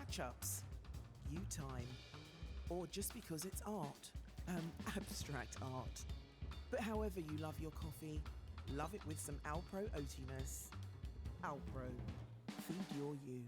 catch-ups, you time, or just because it's art, abstract art. But however you love your coffee, love it with some Alpro oatiness. Alpro, feed your you.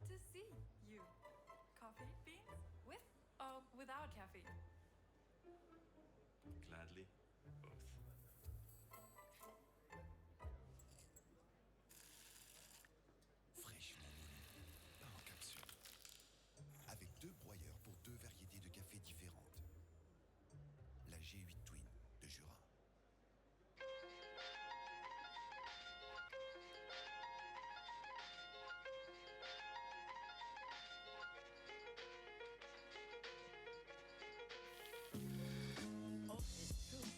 To see you. Coffee beans with or without caffeine? Gladly, both. Fraîchement moulu, pas en capsule. Avec 2 broyeurs pour 2 variétés de café différentes. La G8 Twin de Jura. Oh, it's true.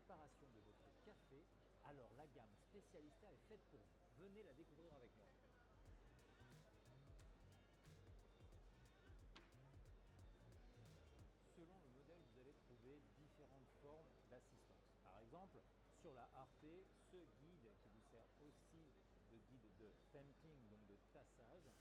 préparation de votre café, alors la gamme Specialista est faite pour vous. Venez la découvrir avec moi. Selon le modèle, vous allez trouver différentes formes d'assistance. Par exemple, sur la Arte, ce guide qui vous sert aussi de guide de temping, donc de tassage,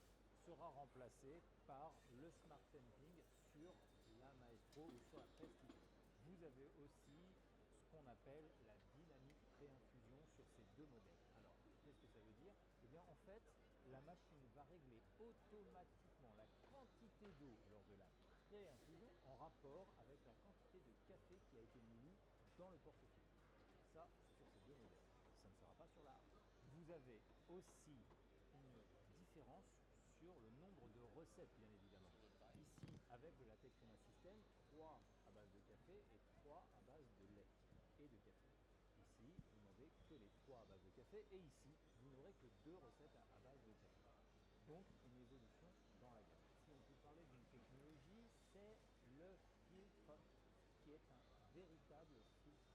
sera remplacé par le Smart Temping sur la Maestro ou sur la Prestige. Vous avez aussi ce qu'on appelle la dynamique pré-infusion sur ces deux modèles. Alors, qu'est-ce que ça veut dire? Eh bien, en fait, la machine va régler automatiquement la quantité d'eau lors de la pré-infusion en rapport avec la quantité de café qui a été moulu dans le portefeuille. Ça, c'est sur ces deux modèles. Ça ne sera pas sur la Arte. Vous avez aussi une différence sur le nombre de recettes, bien évidemment. Ici, avec le latte crema system, 3 à base de café et 3 à base de lait et de café. Ici, vous n'avez que les 3 à base de café et ici, vous n'aurez que 2 recettes à base de café. Donc, une évolution dans la gamme. Si on peut parler d'une technologie, c'est le filtre qui est un véritable filtre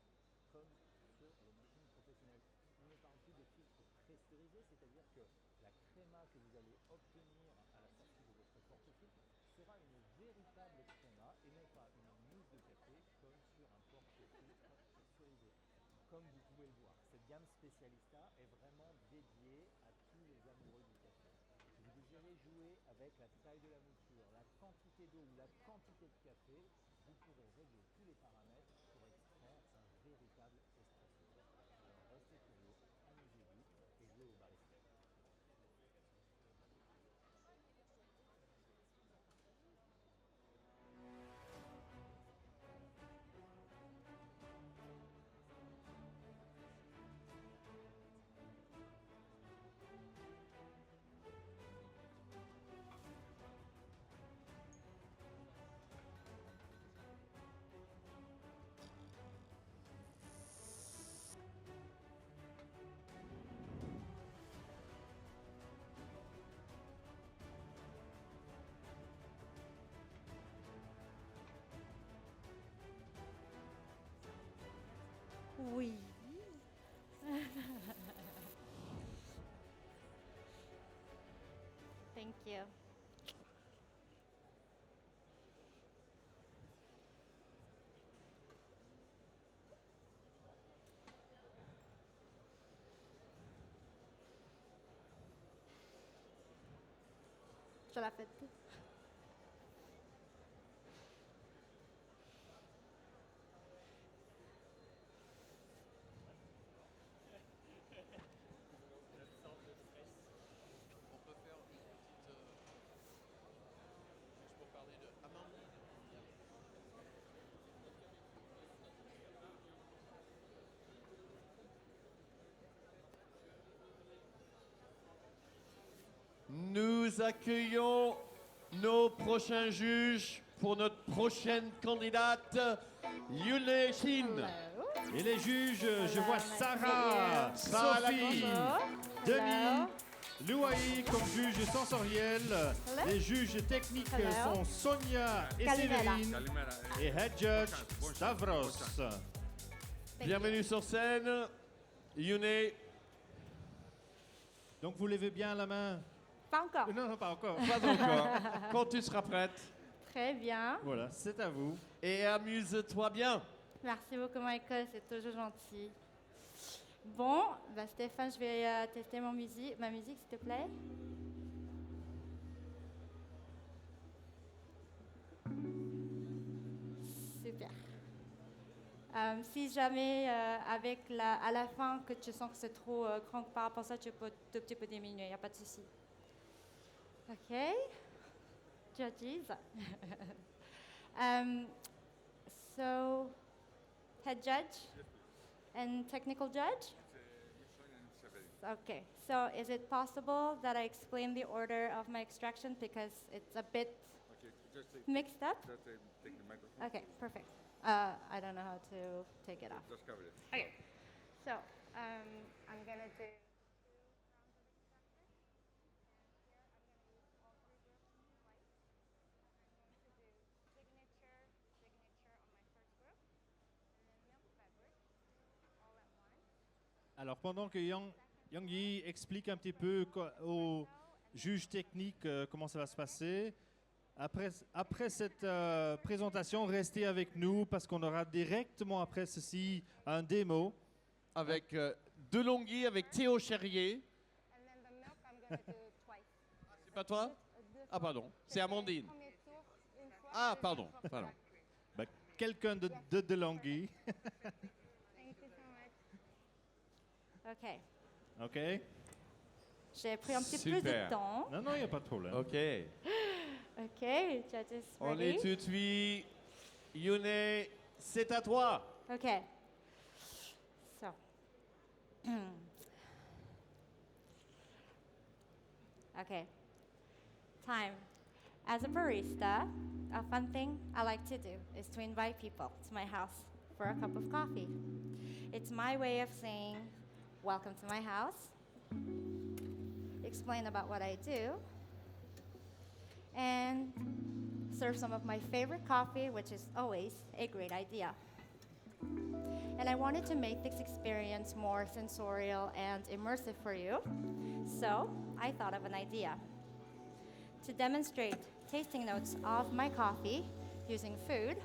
comme sur les machines professionnelles. On ne parle plus de filtre pressurisé, c'est-à-dire que la créma que vous allez obtenir à la sortie de votre porte-filtre sera une véritable créma et non pas une mousse de café comme sur un porte-filtre pressurisé. Comme vous pouvez le voir, cette gamme Specialista est vraiment dédiée à tous les amoureux du café. Vous désirez jouer avec la taille de la mouture, la quantité d'eau ou la quantité de café, vous pourrez régler tous les paramètres pour extraire un véritable espresso. Alors restez curieux, amusez-vous et jouez au barista. Oui. Thank you. Je la fête. On peut faire une petite. Juste pour parler de Amandine. Nous accueillons nos prochains juges pour notre prochaine candidate, Yule Shin. Hello. Et les juges, je Hello, vois nice to Sarah, meet Sophie, Bonjour. Denis, Hello. Louaï comme juge sensoriel. Hello. Les juges techniques Hello. sont Sonia et Calimera. Séverine. Et Head Judge Stavros. Bienvenue sur scène, Yune. Donc vous levez bien la main? Pas encore. Non, pas encore. Pas encore. Quand tu seras prête. Très bien. Voilà, c'est à vous. Et amuse-toi bien. Merci beaucoup, Michael. C'est toujours gentil. Bon, bah Stéphane, je vais tester ma musique, s'il te plaît. Super. Si jamais à la fin que tu sens que c'est trop grand par rapport à ça, tu peux diminuer, il n'y a pas de souci. OK. Judges. So, head judge and technical judge? Okay, so is it possible that I explain the order of my extraction because it's a bit mixed up? Take the microphone. Okay, perfect. I don't know how to take it off. Just cover it. Okay, so I'm gonna do 2 rounds of extraction, and here I'm gonna use all 3 groups twice. I'm going to do signature on my first group, and then milk beverage, Alors, pendant que Yang Yi explique un petit peu au juge technique comment ça va se passer, après cette présentation, restez avec nous parce qu'on aura directement après ceci un démo. Avec De Longhi, avec Théo Cherrier. C'est pas toi? Ah, pardon. C'est Amandine. Ah, pardon. Bah, quelqu'un de Delonghi. OK. OK? J'ai pris un petit peu Super. de temps. Non, il n'y a pas de problème. OK. OK, judges On ready? est tout de suite. Yune, c'est à toi. OK. So. Okay. Time. As a barista, a fun thing I like to do is to invite people to my house for a cup of coffee. It's my way of saying, welcome to my house, explain about what I do, and serve some of my favorite coffee, which is always a great idea. And I wanted to make this experience more sensorial and immersive for you, so I thought of an idea. To demonstrate tasting notes of my coffee using food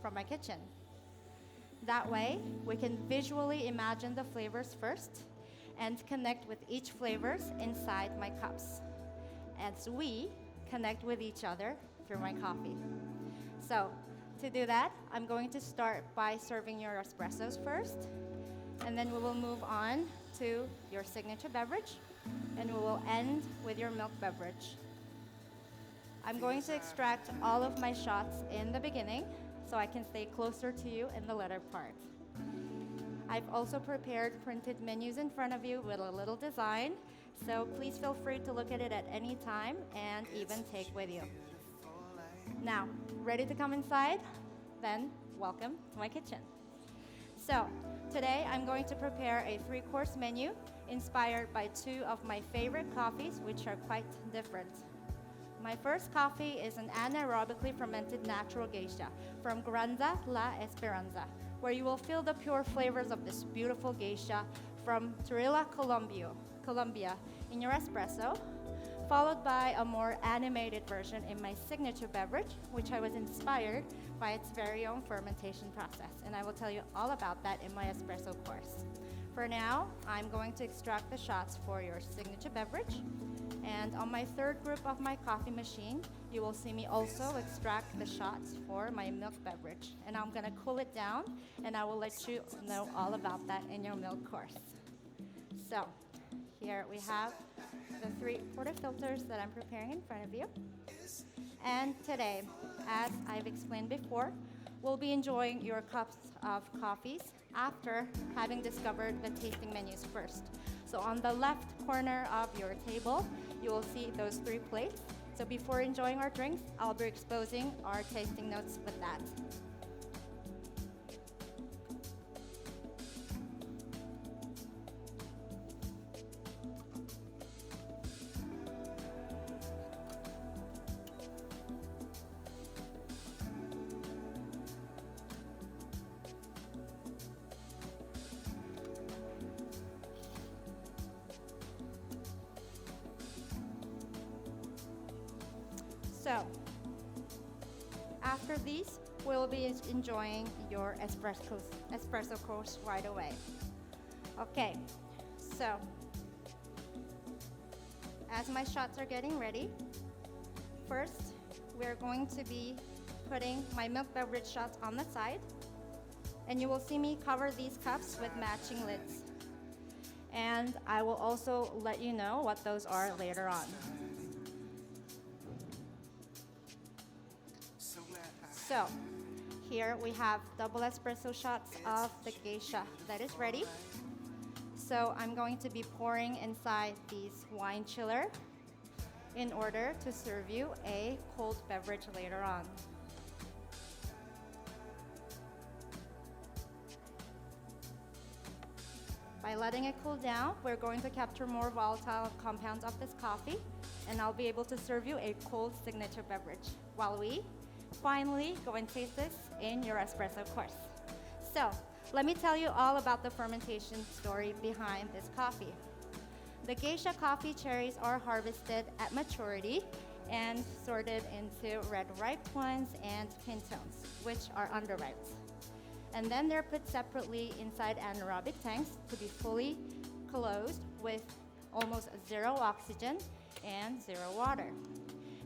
from my kitchen. That way, we can visually imagine the flavors first and connect with each flavors inside my cups as we connect with each other through my coffee. So, to do that, I'm going to start by serving your espressos first, and then we will move on to your signature beverage, and we will end with your milk beverage. I'm going to extract all of my shots in the beginning so I can stay closer to you in the latter part. I've also prepared printed menus in front of you with a little design, so please feel free to look at it at any time and even take with you. Now, ready to come inside? Then, welcome to my kitchen. So, today I'm going to prepare a 3-course menu inspired by 2 of my favorite coffees, which are quite different. My first coffee is an anaerobically fermented natural geisha from Granza La Esperanza, where you will feel the pure flavors of this beautiful geisha from Sirha, Colombia in your espresso, followed by a more animated version in my signature beverage, which I was inspired by its very own fermentation process. And I will tell you all about that in my espresso course. For now, I'm going to extract the shots for your signature beverage. And on my third group of my coffee machine, you will see me also extract the shots for my milk beverage. And I'm gonna cool it down, and I will let you know all about that in your milk course. So, here we have the 3 portafilters that I'm preparing in front of you. And today, as I've explained before, we'll be enjoying your cups of coffees after having discovered the tasting menus first. So on the left corner of your table, you will see those 3 plates. So before enjoying our drinks, I'll be exposing our tasting notes with that. So, after these, we'll be enjoying your espresso course right away. Okay, so, as my shots are getting ready, first, we're going to be putting my milk beverage shots on the side, and you will see me cover these cups with matching lids. And I will also let you know what those are later on. So, here we have double espresso shots of the geisha that is ready. So I'm going to be pouring inside these wine chiller in order to serve you a cold beverage later on. By letting it cool down, we're going to capture more volatile compounds of this coffee, and I'll be able to serve you a cold signature beverage while we finally go and taste this in your espresso course. So let me tell you all about the fermentation story behind this coffee. The geisha coffee cherries are harvested at maturity and sorted into red ripe ones and pintones, which are underripe. And then they're put separately inside anaerobic tanks to be fully closed with almost zero oxygen and zero water.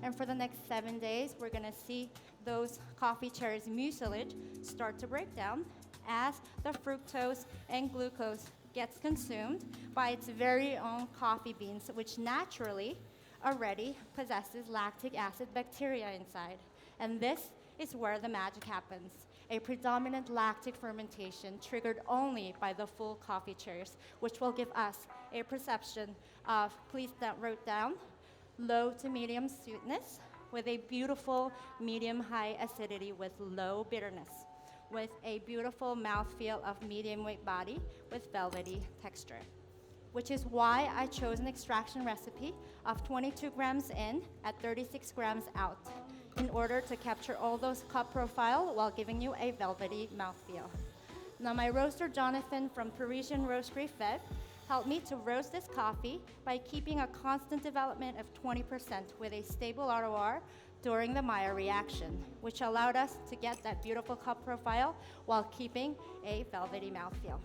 And for the next 7 days, we're gonna see those coffee cherries mucilage start to break down as the fructose and glucose gets consumed by its very own coffee beans, which naturally already possesses lactic acid bacteria inside. And this is where the magic happens. A predominant lactic fermentation triggered only by the full coffee cherries, which will give us a perception of, please wrote down, low to medium sweetness with a beautiful medium-high acidity with low bitterness, with a beautiful mouthfeel of medium weight body with velvety texture, which is why I chose an extraction recipe of 22 grams in at 36 grams out in order to capture all those cup profile while giving you a velvety mouthfeel. Now my roaster Jonathan from Parisian Roastery Fed helped me to roast this coffee by keeping a constant development of 20% with a stable ROR during the Maillard reaction, which allowed us to get that beautiful cup profile while keeping a velvety mouthfeel.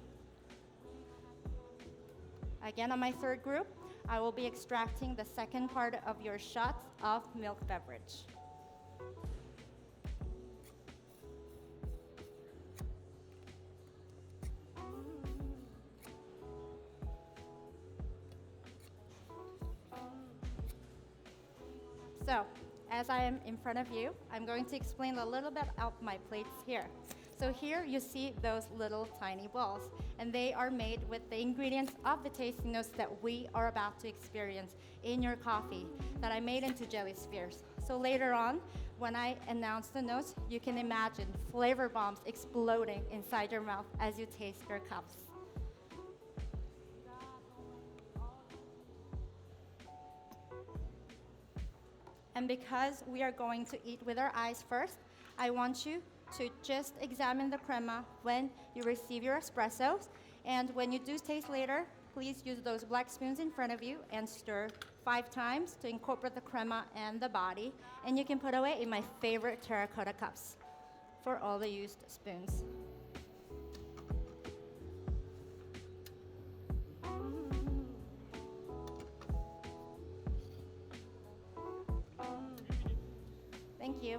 Again, on my third group, I will be extracting the second part of your shots of milk beverage. So, as I am in front of you, I'm going to explain a little bit of my plates here. So here you see those little tiny balls, and they are made with the ingredients of the tasting notes that we are about to experience in your coffee that I made into jelly spheres. So later on, when I announce the notes, you can imagine flavor bombs exploding inside your mouth as you taste your cups. And because we are going to eat with our eyes first, I want you to just examine the crema when you receive your espressos. And when you do taste later, please use those black spoons in front of you and stir 5 times to incorporate the crema and the body. And you can put away in my favorite terracotta cups for all the used spoons. Thank you.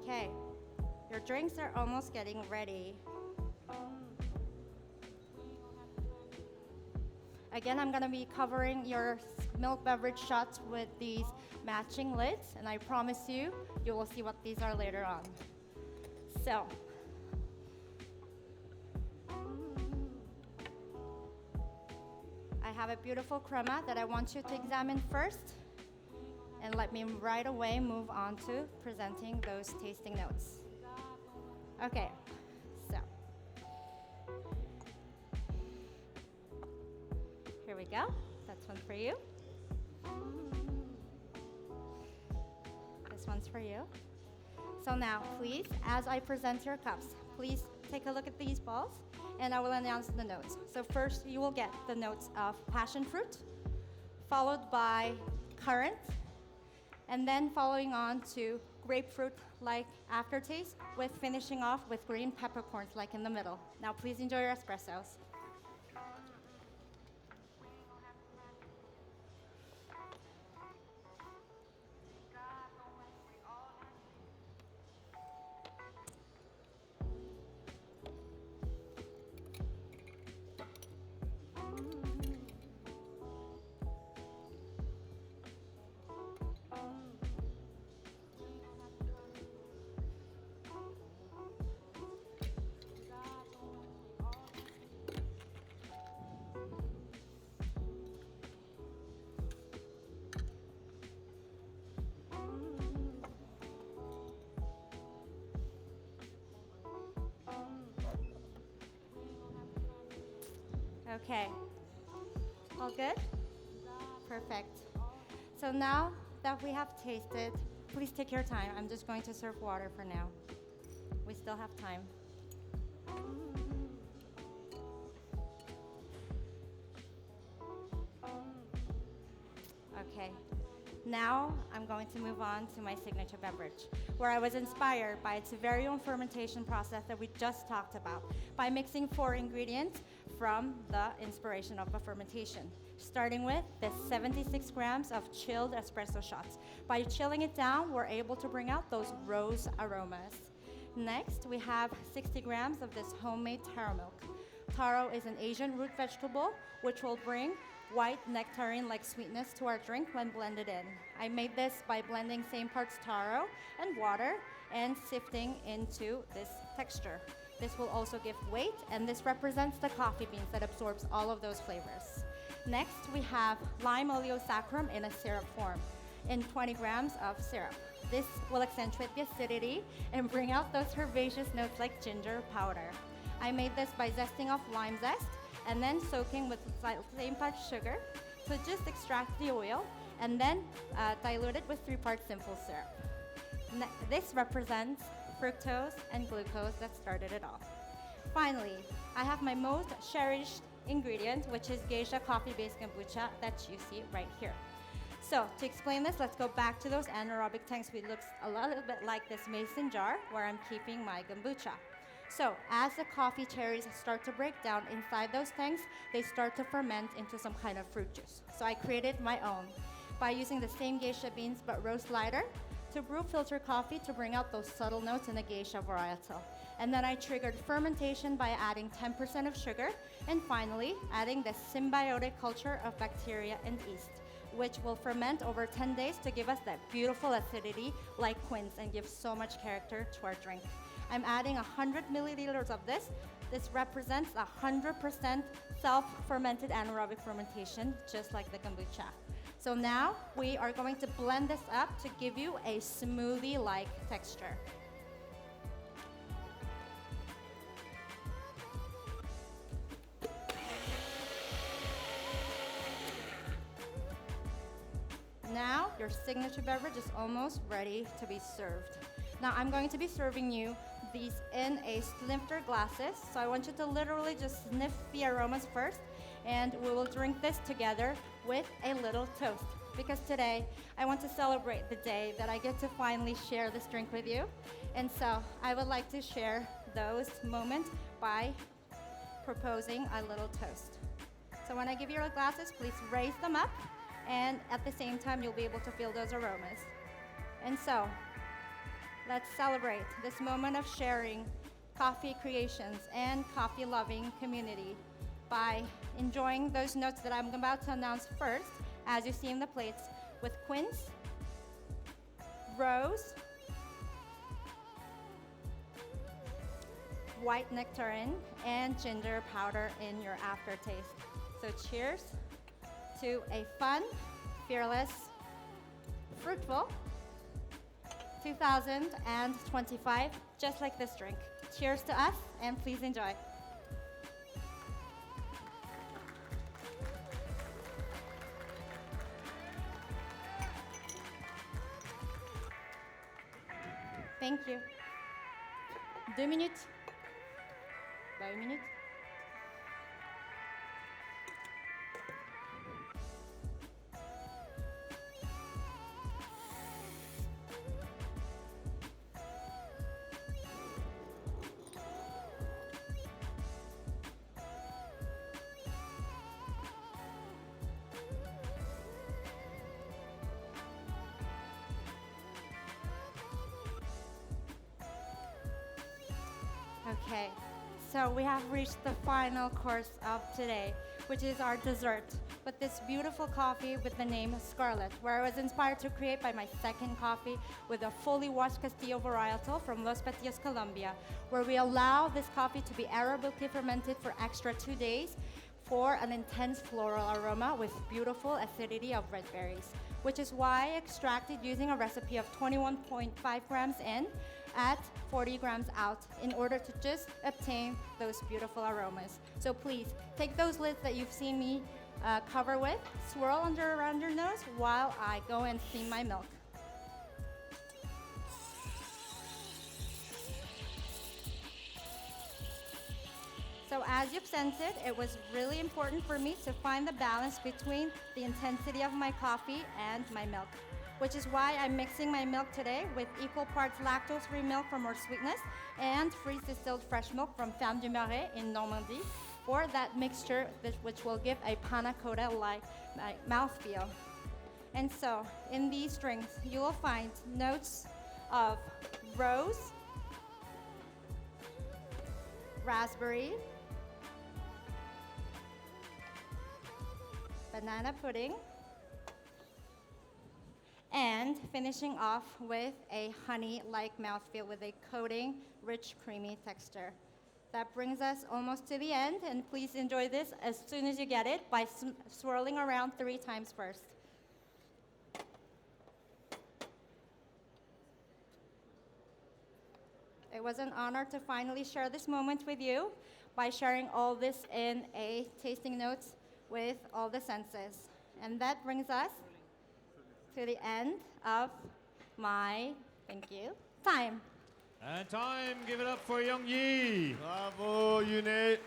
Okay, your drinks are almost getting ready. Again, I'm gonna be covering your milk beverage shots with these matching lids, and I promise you, you will see what these are later on. So, I have a beautiful crema that I want you to examine first, and let me right away move on to presenting those tasting notes. Okay, so here we go. That's one for you. This one's for you. So now, please, as I present your cups, please take a look at these balls, and I will announce the notes. So first, you will get the notes of passion fruit, followed by currant, and then following on to grapefruit-like aftertaste, with finishing off with green peppercorns like in the middle. Now, please enjoy your espressos. Okay. All good? Perfect. So now that we have tasted, please take your time. I'm just going to serve water for now. We still have time. Okay. Now I'm going to move on to my signature beverage, where I was inspired by its very own fermentation process that we just talked about, by mixing 4 ingredients from the inspiration of the fermentation, starting with the 76 grams of chilled espresso shots. By chilling it down, we're able to bring out those rose aromas. Next, we have 60 grams of this homemade taro milk. Taro is an Asian root vegetable, which will bring white nectarine-like sweetness to our drink when blended in. I made this by blending same parts taro and water and sifting into this texture. This will also give weight, and this represents the coffee beans that absorbs all of those flavors. Next, we have lime oleosaccharum in a syrup form in 20 grams of syrup. This will accentuate the acidity and bring out those herbaceous notes like ginger powder. I made this by zesting off lime zest and then soaking with same parts sugar to just extract the oil, and then dilute it with 3 parts simple syrup. This represents fructose and glucose that started it all. Finally, I have my most cherished ingredient, which is geisha coffee-based kombucha that you see right here. So to explain this, let's go back to those anaerobic tanks, which looks a little bit like this mason jar where I'm keeping my kombucha. So as the coffee cherries start to break down inside those tanks, they start to ferment into some kind of fruit juice. So I created my own by using the same geisha beans but roast lighter to brew filter coffee to bring out those subtle notes in the geisha varietal. And then I triggered fermentation by adding 10% of sugar, and finally adding the symbiotic culture of bacteria and yeast, which will ferment over 10 days to give us that beautiful acidity like quince and give so much character to our drink. I'm adding 100 milliliters of this. This represents 100% self-fermented anaerobic fermentation, just like the kombucha. So now we are going to blend this up to give you a smoothie-like texture. Now your signature beverage is almost ready to be served. Now I'm going to be serving you these in a snifter glasses. So I want you to literally just sniff the aromas first, and we will drink this together with a little toast. Because today I want to celebrate the day that I get to finally share this drink with you. And so I would like to share those moments by proposing a little toast. So when I give you your glasses, please raise them up, and at the same time you'll be able to feel those aromas. And so let's celebrate this moment of sharing coffee creations and coffee loving community by enjoying those notes that I'm about to announce first, as you see in the plates, with quince, rose, white nectarine, and ginger powder in your aftertaste. So cheers to a fun, fearless, fruitful 2025, just like this drink. Cheers to us, and please enjoy. Thank you. 2 minutes. 1 minute. Okay, so we have reached the final course of today, which is our dessert, with this beautiful coffee with the name Scarlet, where I was inspired to create by my second coffee with a fully washed Castillo varietal from Los Patios, Colombia, where we allow this coffee to be aerobically fermented for extra 2 days for an intense floral aroma with beautiful acidity of red berries, which is why I extracted using a recipe of 21.5 grams in at 40 grams out in order to just obtain those beautiful aromas. So please take those lids that you've seen me cover with, swirl around your nose while I go and steam my milk. So as you've sensed it was really important for me to find the balance between the intensity of my coffee and my milk, which is why I'm mixing my milk today with equal parts lactose-free milk for more sweetness and freeze-distilled fresh milk from Ferme du Marais in Normandy for that mixture which will give a panna cotta-like mouthfeel. And so in these drinks, you will find notes of rose, raspberry, banana pudding, and finishing off with a honey-like mouthfeel with a coating, rich, creamy texture. That brings us almost to the end, and please enjoy this as soon as you get it by swirling around 3 times first. It was an honor to finally share this moment with you by sharing all this in a tasting notes with all the senses. And that brings us to the end of my, thank you, time. And time, give it up for Young Yi. Bravo, Yune.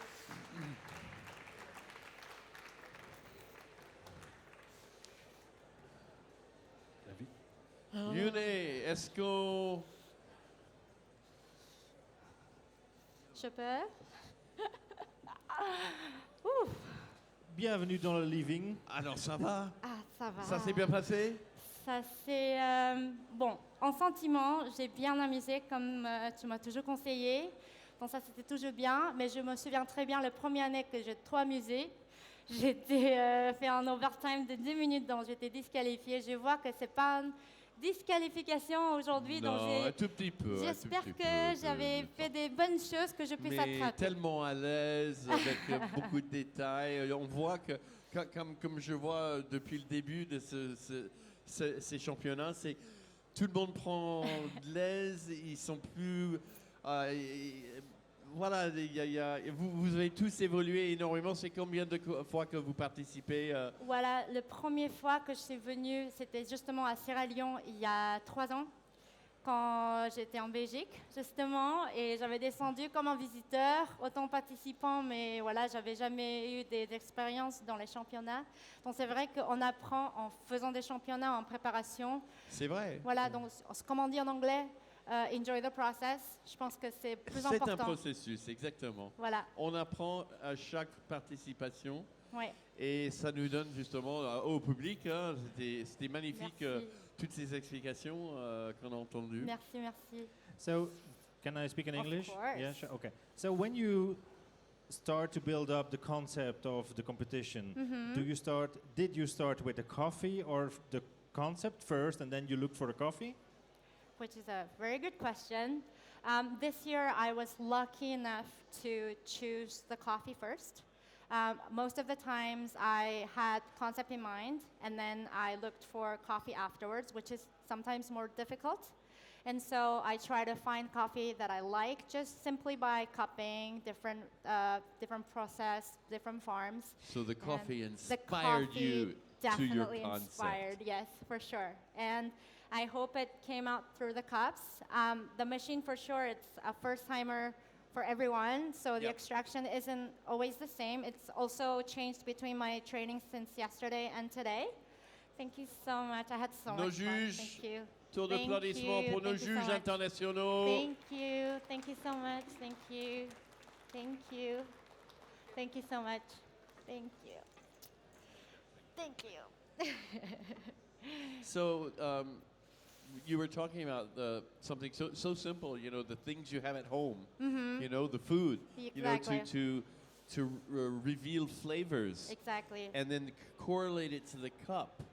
Yune, est-ce qu'on... Je peux? Ouf. Bienvenue dans le living. Alors, ça va? Ah, ça va. Ça s'est bien passé? Ça c'est bon, en sentiment, j'ai bien amusé comme tu m'as toujours conseillé. Donc ça c'était toujours bien, mais je me souviens très bien la première année que j'ai trop amusé. J'étais fait un overtime de 10 minutes, donc j'étais disqualifiée. Je vois que c'est pas une disqualification aujourd'hui, donc Non, un tout petit peu. j'espère que j'avais fait des bonnes choses que je puisse Mais attraper. tellement à l'aise, avec beaucoup de détails. On voit que, comme je vois depuis le début de ces championnats, c'est tout le monde prend de l'aise, ils sont plus... voilà, vous avez tous évolué énormément. C'est combien de fois que vous participez Voilà, la première fois que je suis venue, c'était justement à Sirha, Lyon, il y a 3 ans, quand j'étais en Belgique, justement, et j'avais descendu comme un visiteur, autant participant, mais voilà, j'avais jamais eu des expériences dans les championnats. Donc c'est vrai qu'on apprend en faisant des championnats, en préparation. C'est vrai. Voilà, donc comme on dit en anglais, enjoy the process. Je pense que c'est plus important. C'est un processus, exactement. Voilà. On apprend à chaque participation. Oui. Et ça nous donne justement au public, hein, c'était magnifique toutes ces explications qu'on a entendues. Merci, merci. So, can I speak in Of English? course. Yeah, sure. Okay. So, when you start to build up the concept of the competition, did you start with the coffee or the concept first and then you look for the coffee? Which is a very good question. This year I was lucky enough to choose the coffee first. Most of the times I had concept in mind and then I looked for coffee afterwards, which is sometimes more difficult. And so I try to find coffee that I like just simply by cupping different process, different farms. So the coffee And inspired the coffee you to definitely your concept. inspired, yes, for sure. And I hope it came out through the cups. The machine, for sure, it's a first-timer for everyone, so the Yep. extraction isn't always the same. It's also changed between my training since yesterday and today. Thank you so much. I had so Nos much fun. juges, Thank you. tour Thank d'applaudissements you, pour nos thank you so juges much. internationaux. Thank you. Thank you so much. Thank you. Thank you. Thank you so much. Thank you. Thank you. So you were talking about something so simple, you know, the things you have at home, you know, the food, you know, Exactly. to reveal flavors. Exactly. And then correlate it to the cup.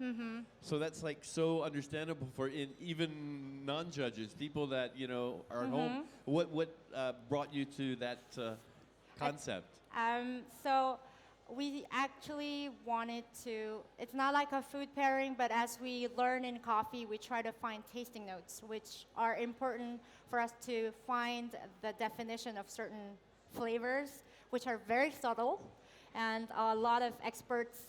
So that's like so understandable for even non-judges, people that, you know, are at home. What brought you to that concept? So we actually wanted to, it's not like a food pairing, but as we learn in coffee, we try to find tasting notes, which are important for us to find the definition of certain flavors, which are very subtle. And a lot of experts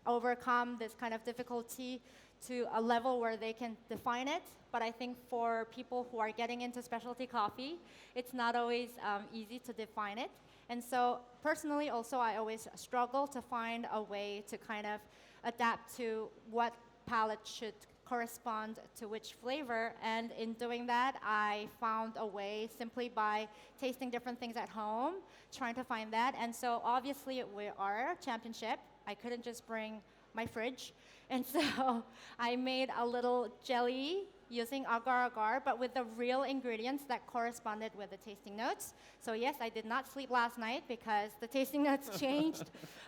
overcome this kind of difficulty to a level where they can define it. But I think for people who are getting into specialty coffee, it's not always easy to define it. And so personally also, I always struggle to find a way to kind of adapt to what palate should correspond to which flavor. And in doing that, I found a way simply by tasting different things at home, trying to find that. And so obviously we are a championship. I couldn't just bring my fridge. And so I made a little jelly using agar-agar, but with the real ingredients that corresponded with the tasting notes. So yes, I did not sleep last night because the tasting notes changed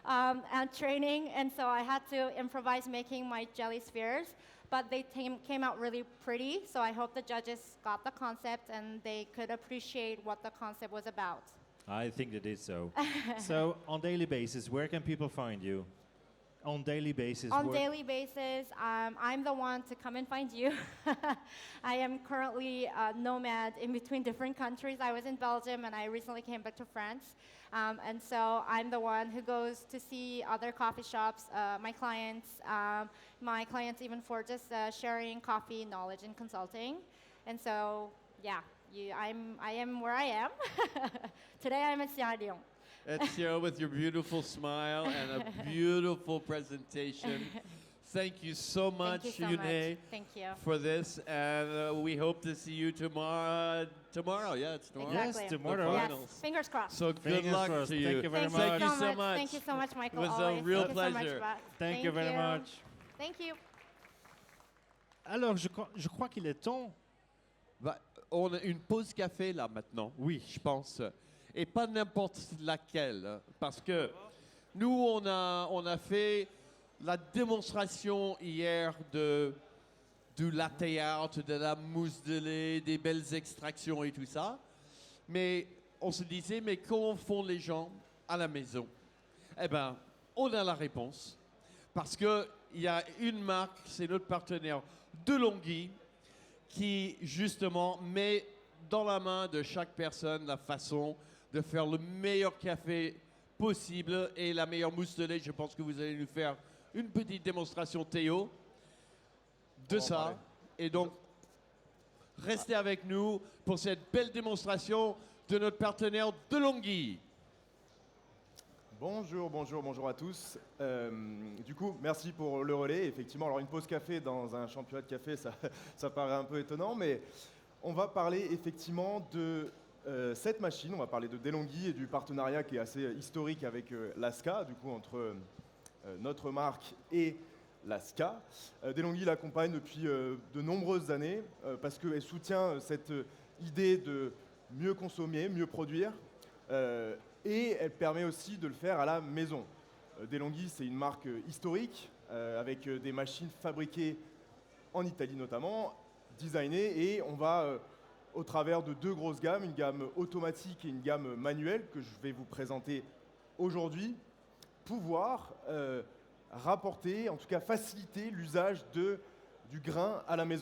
at training, and so I had to improvise making my jelly spheres, but they came out really pretty, so I hope the judges got the concept and they could appreciate what the concept was about. I think they did so. So on daily basis, where can people find you? On daily basis? On daily basis, I'm the one to come and find you. I am currently a nomad in between different countries. I was in Belgium and I recently came back to France. And so I'm the one who goes to see other coffee shops, my clients even for just sharing coffee knowledge and consulting. And so, yeah, I am where I am. Today I'm at Sirha, Lyon. It's here with your beautiful smile and a beautiful presentation. Thank you so much, Yune, Thank you. for this. And we hope to see you tomorrow. Tomorrow, yeah, it's tomorrow. Exactly. Yes, tomorrow. Yes, Finals. fingers crossed. So good Fingers luck crossed. to you. Thank you very Thank much. you so much. Thank you so much, Michael. It was a Always. real Thank you so much, pleasure. Brad. Thank you very much. Thank you. Alors, je crois qu'il est temps. Bah, on a une pause café là maintenant. Oui. Je pense. Et pas n'importe laquelle. Hein, parce que nous, on a fait la démonstration hier du latte art, de la mousse de lait, des belles extractions et tout ça. Mais on se disait, mais comment font les gens à la maison? Eh bien, on a la réponse. Parce qu'il y a une marque, c'est notre partenaire DeLonghi, qui justement met dans la main de chaque personne la façon de faire le meilleur café possible et la meilleure mousse de lait. Je pense que vous allez nous faire une petite démonstration, Théo, de ça. Et donc, restez avec nous pour cette belle démonstration de notre partenaire DeLonghi. Bonjour à tous. Du coup, merci pour le relais. Effectivement, alors une pause café dans un championnat de café, ça paraît un peu étonnant, mais on va parler effectivement de cette machine. On va parler de DeLonghi et du partenariat qui est assez historique avec l'ASCA, du coup, entre notre marque et l'ASCA. DeLonghi l'accompagne depuis de nombreuses années parce qu'elle soutient cette idée de mieux consommer, mieux produire. Et elle permet aussi de le faire à la maison. DeLonghi, c'est une marque historique avec des machines fabriquées en Italie notamment, designées, et on va au travers de deux grosses gammes, une gamme automatique et une gamme manuelle que je vais vous présenter aujourd'hui, pouvoir rapporter, en tout cas faciliter l'usage du grain à la maison.